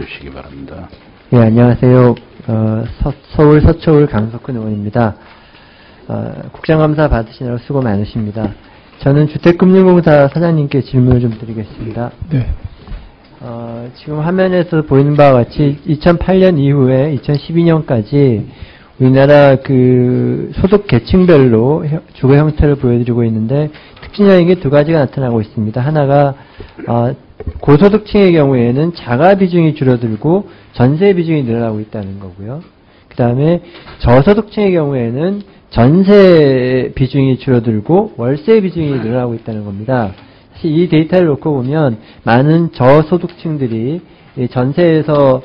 주시기 바랍니다. 네, 안녕하세요. 서울 서초울 강석훈 의원입니다. 국정감사 받으시느라 수고 많으십니다. 저는 주택금융공사 사장님께 질문을 좀 드리겠습니다. 네. 지금 화면에서 보이는 바와 같이 2008년 이후에 2012년까지 우리나라 그 소득 계층별로 주거 형태를 보여드리고 있는데 특징적인 게 두 가지가 나타나고 있습니다. 하나가 고소득층의 경우에는 자가 비중이 줄어들고 전세 비중이 늘어나고 있다는 거고요. 그 다음에 저소득층의 경우에는 전세 비중이 줄어들고 월세 비중이 늘어나고 있다는 겁니다. 사실 이 데이터를 놓고 보면 많은 저소득층들이 전세에서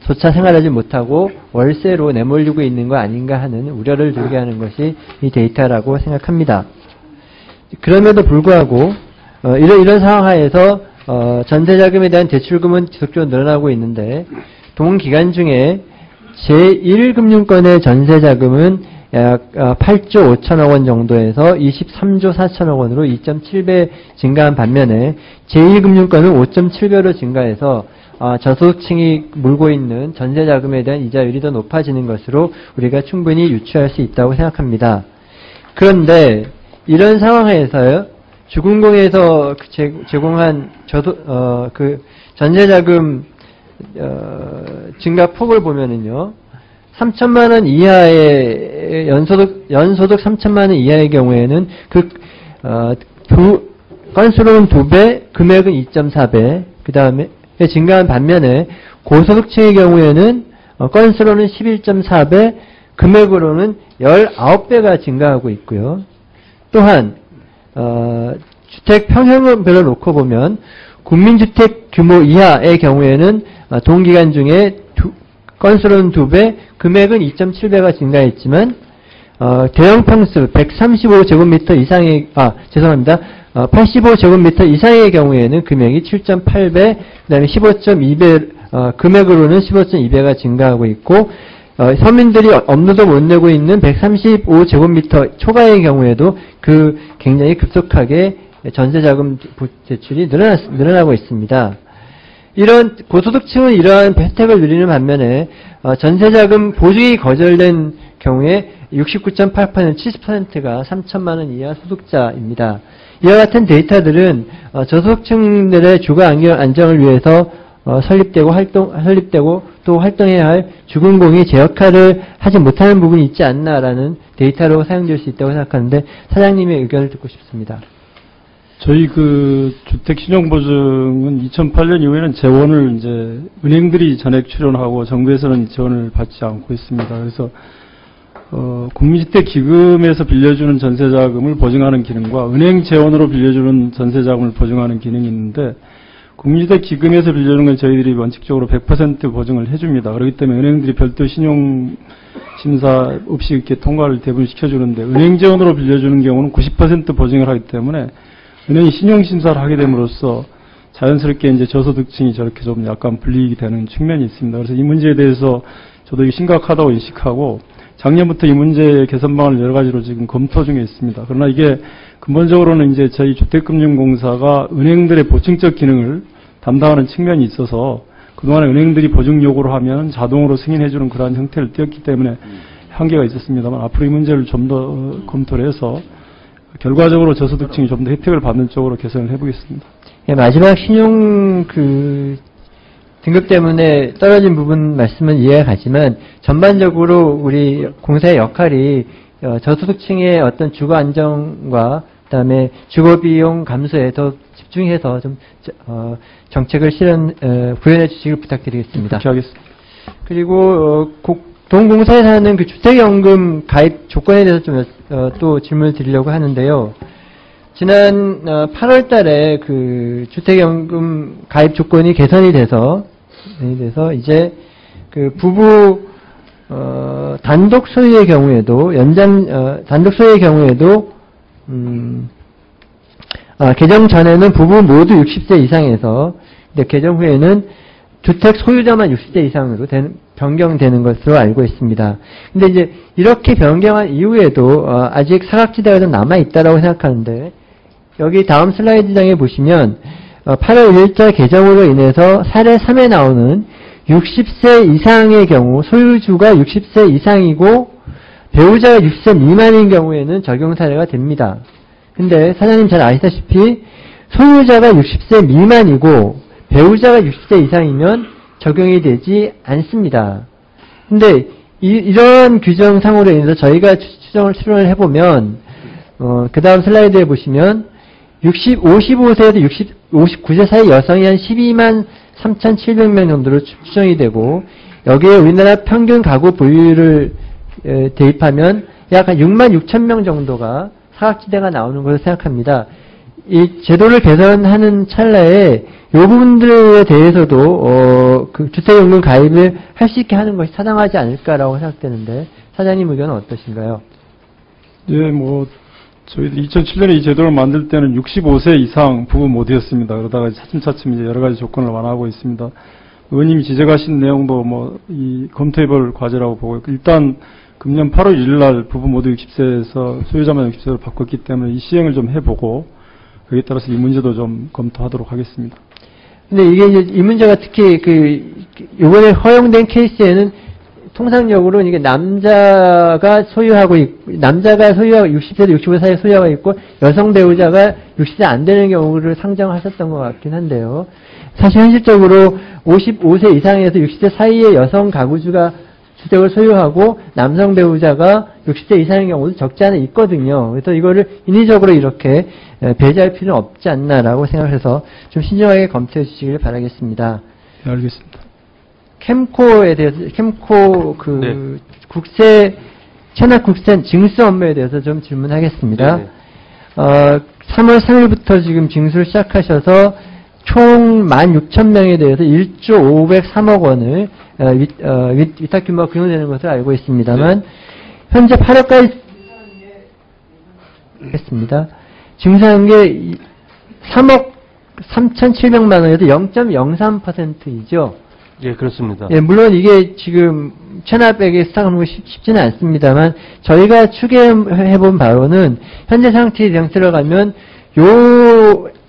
조차 생활하지 못하고 월세로 내몰리고 있는 거 아닌가 하는 우려를 들게 하는 것이 이 데이터라고 생각합니다. 그럼에도 불구하고 이런 상황 하에서 전세자금에 대한 대출금은 지속적으로 늘어나고 있는데 동기간 중에 제1금융권의 전세자금은 약 8조 5천억 원 정도에서 23조 4천억 원으로 2.7배 증가한 반면에 제2금융권은 5.7배로 증가해서 저소득층이 물고 있는 전세자금에 대한 이자율이 더 높아지는 것으로 우리가 충분히 유추할 수 있다고 생각합니다. 그런데 이런 상황에서요, 주금공에서 제공한 전세자금 증가 폭을 보면은요, 3천만 원 이하의 연소득 3천만 원 이하의 경우에는 건수로는 2배, 금액은 2.4배, 그 다음에 증가한 반면에 고소득층의 경우에는 건수로는 11.4배, 금액으로는 19배가 증가하고 있고요. 또한 주택 평형별로 놓고 보면 국민주택 규모 이하의 경우에는 동기간 중에 건수로는 2배, 금액은 2.7배가 증가했지만 대형 평수 135제곱미터 이상의 85제곱미터 이상의 경우에는 금액이 7.8배, 그다음에 15.2배 금액으로는 15.2배가 증가하고 있고 서민들이 업로도 못 내고 있는 135제곱미터 초과의 경우에도 굉장히 급속하게 전세자금 대출이 늘어나고 있습니다. 이런 고소득층은 이러한 혜택을 누리는 반면에 전세자금 보증이 거절된 경우에 69.8%, 70%가 3천만 원 이하 소득자입니다. 이와 같은 데이터들은 저소득층들의 주거 안정을 위해서 설립되고 또 활동해야 할 주금공이 제 역할을 하지 못하는 부분이 있지 않나라는 데이터로 사용될 수 있다고 생각하는데 사장님의 의견을 듣고 싶습니다. 저희 주택신용보증은 2008년 이후에는 재원을 이제 은행들이 전액 출연하고 정부에서는 지원을 받지 않고 있습니다. 그래서 국민주택기금에서 빌려주는 전세자금을 보증하는 기능과 은행 재원으로 빌려주는 전세자금을 보증하는 기능이 있는데 국민주택기금에서 빌려주는 건 저희들이 원칙적으로 100% 보증을 해줍니다. 그렇기 때문에 은행들이 별도 신용심사 없이 이렇게 통과를 대부분 시켜주는데 은행 재원으로 빌려주는 경우는 90% 보증을 하기 때문에 은행이 신용심사를 하게 됨으로써 자연스럽게 이제 저소득층이 저렇게 좀 약간 불이익이 되는 측면이 있습니다. 그래서 이 문제에 대해서 저도 심각하다고 인식하고 작년부터 이 문제의 개선 방안을 여러 가지로 지금 검토 중에 있습니다. 그러나 이게 근본적으로는 이제 저희 주택금융공사가 은행들의 보증적 기능을 담당하는 측면이 있어서 그동안에 은행들이 보증 요구를 하면 자동으로 승인해주는 그러한 형태를 띄었기 때문에 한계가 있었습니다만 앞으로 이 문제를 좀 더 검토를 해서 결과적으로 저소득층이 좀 더 혜택을 받는 쪽으로 개선을 해보겠습니다. 예, 마지막 신용 등급 때문에 떨어진 부분 말씀은 이해가 가지만 전반적으로 우리 공사의 역할이 저소득층의 어떤 주거 안정과 그다음에 주거 비용 감소에 더 집중해서 좀 정책을 구현해 주시길 부탁드리겠습니다. 그렇게 하겠습니다. 그리고 동공사에서 하는 주택연금 가입 조건에 대해서 좀 또 질문을 드리려고 하는데요. 지난 8월 달에 주택연금 가입 조건이 개선이 돼서 이제 부부 단독 소유의 경우에도 단독 소유의 경우에도 개정 전에는 부부 모두 60세 이상에서 개정 후에는 주택 소유자만 60세 이상으로 변경되는 것으로 알고 있습니다. 근데 이제 이렇게 변경한 이후에도 아직 사각지대가 좀 남아 있다라고 생각하는데 여기 다음 슬라이드장에 보시면 8월 1일자 개정으로 인해서 사례 3에 나오는 60세 이상의 경우 소유주가 60세 이상이고 배우자가 60세 미만인 경우에는 적용 사례가 됩니다. 근데 사장님 잘 아시다시피 소유자가 60세 미만이고 배우자가 60세 이상이면 적용이 되지 않습니다. 근데 이런 규정상으로 인해서 저희가 추정을 수론을 해보면 그 다음 슬라이드에 보시면 55세에서 59세 사이 여성이 한 12만 3,700명 정도로 추정이 되고 여기에 우리나라 평균 가구 보유율을 대입하면 약 한 6만 6천 명 정도가 사각지대가 나오는 것으로 생각합니다. 이 제도를 개선하는 찰나에 이 부분들에 대해서도 그 주택연금 가입을 할 수 있게 하는 것이 타당하지 않을까라고 생각되는데 사장님 의견은 어떠신가요? 예, 저희들이 2007년에 이 제도를 만들 때는 65세 이상 부부 모두였습니다. 그러다가 차츰차츰 이제 여러 가지 조건을 완화하고 있습니다. 의원님이 지적하신 내용도 이 검토해볼 과제라고 보고 있고, 일단 금년 8월 1일 날 부부 모두 60세에서 소유자만 60세로 바꿨기 때문에 이 시행을 좀 해보고 거기에 따라서 이 문제도 좀 검토하도록 하겠습니다. 근데 이게 이제 이 문제가 특히 이번에 허용된 케이스에는 통상적으로 이게 남자가 소유하고 60세에서 65세 사이에 소유하고 있고 여성 배우자가 60세 안 되는 경우를 상정하셨던 것 같긴 한데요. 사실 현실적으로 55세 이상에서 60세 사이의 여성 가구주가 주택을 소유하고 남성 배우자가 60세 이상인 경우도 적지 않아 있거든요. 그래서 이거를 인위적으로 이렇게 배제할 필요는 없지 않나라고 생각해서 좀 신중하게 검토해 주시길 바라겠습니다. 네, 알겠습니다. 캠코에 대해서, 캠코 네. 체납 국세 징수 업무에 대해서 좀 질문하겠습니다. 네. 3월 3일부터 지금 징수를 시작하셔서 총 16,000명에 대해서 1조 503억 원을 위탁 규모가 규정되는 것을 알고 있습니다만 네. 현재 8월까지 했습니다. 징수한 게 3억 3,700만 원에서 0.03%이죠. 예, 그렇습니다. 예, 물론 이게 지금 체납액에 수탁하는 거 쉽지는 않습니다만 저희가 추계해본 바로는 현재 상태에 그냥 들어가면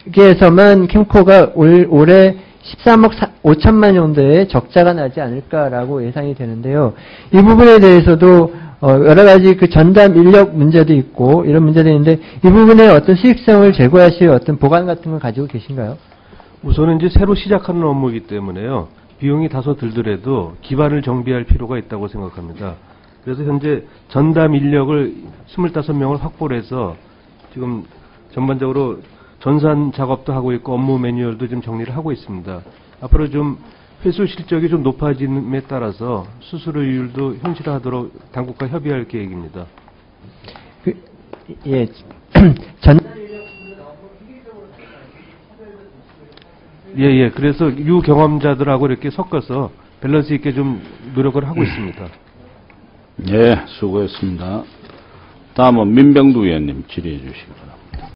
여기에서만 캠코가 올해 13억 5천만 정도의 적자가 나지 않을까라고 예상이 되는데요. 이 부분에 대해서도 여러 가지 그 전담 인력 문제도 있고 이런 문제도 있는데 이 부분에 어떤 수익성을 제고하실 어떤 보관 같은 걸 가지고 계신가요? 우선은 이제 새로 시작하는 업무이기 때문에요. 비용이 다소 들더라도 기반을 정비할 필요가 있다고 생각합니다. 그래서 현재 전담 인력을 25명을 확보를 해서 지금 전반적으로 전산 작업도 하고 있고 업무 매뉴얼도 좀 정리를 하고 있습니다. 앞으로 좀 회수 실적이 좀 높아짐에 따라서 수수료율도 현실화하도록 당국과 협의할 계획입니다. 예, 예. 그래서 유경험자들하고 이렇게 섞어서 밸런스 있게 좀 노력을 하고 있습니다. 예, 수고했습니다. 다음은 민병두 의원님 질의해 주시기 바랍니다.